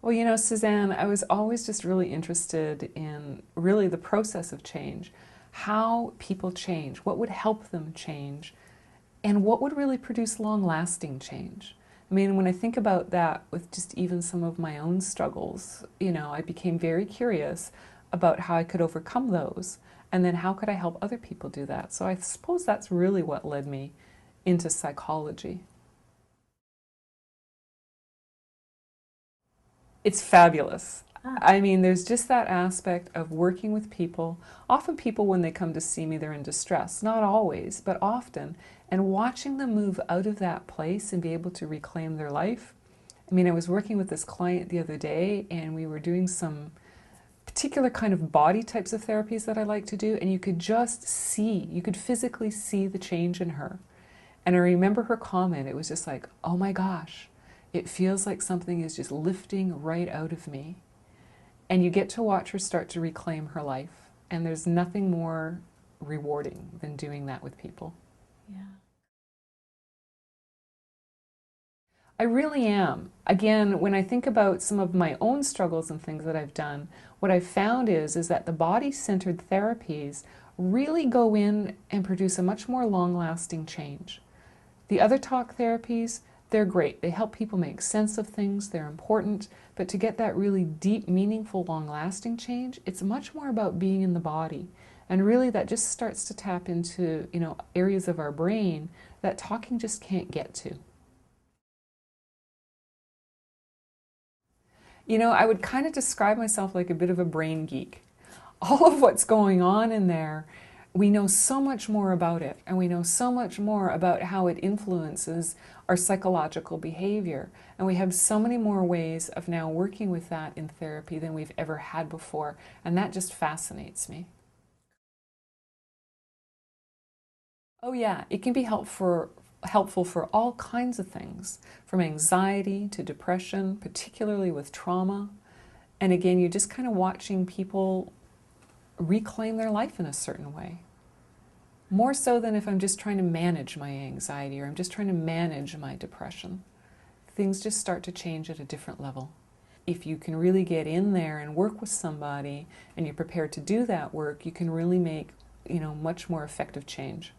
Well, you know, Suzanne, I was always just really interested in really the process of change, how people change, what would help them change, and what would really produce long-lasting change. I mean, when I think about that with just even some of my own struggles, you know, I became very curious about how I could overcome those, and then how could I help other people do that. So I suppose that's really what led me into psychology. It's fabulous. Ah, I mean, there's just that aspect of working with people. Often, people, when they come to see me, they're in distress. Not always, but often. And watching them move out of that place and be able to reclaim their life. I mean, I was working with this client the other day, and we were doing some particular kind of body types of therapies that I like to do, and you could just see, you could physically see the change in her. And I remember her comment, it was just like, oh my gosh, it feels like something is just lifting right out of me. And you get to watch her start to reclaim her life. And there's nothing more rewarding than doing that with people. yeah. I really am. Again, when I think about some of my own struggles and things that I've done, what I've found is that the body-centered therapies really go in and produce a much more long-lasting change. The other talk therapies, they're great. They help people make sense of things, they're important, but to get that really deep, meaningful, long-lasting change, it's much more about being in the body. And really that just starts to tap into, you know, areas of our brain that talking just can't get to. You know, I would kind of describe myself like a bit of a brain geek. All of what's going on in there, we know so much more about it, and we know so much more about how it influences our psychological behavior. And we have so many more ways of now working with that in therapy than we've ever had before, and that just fascinates me. Oh yeah, it can be helpful for all kinds of things, from anxiety to depression, particularly with trauma. And again, you're just kind of watching people reclaim their life in a certain way. More so than if I'm just trying to manage my anxiety or I'm just trying to manage my depression. Things just start to change at a different level. If you can really get in there and work with somebody and you're prepared to do that work, you can really make, you know, much more effective change.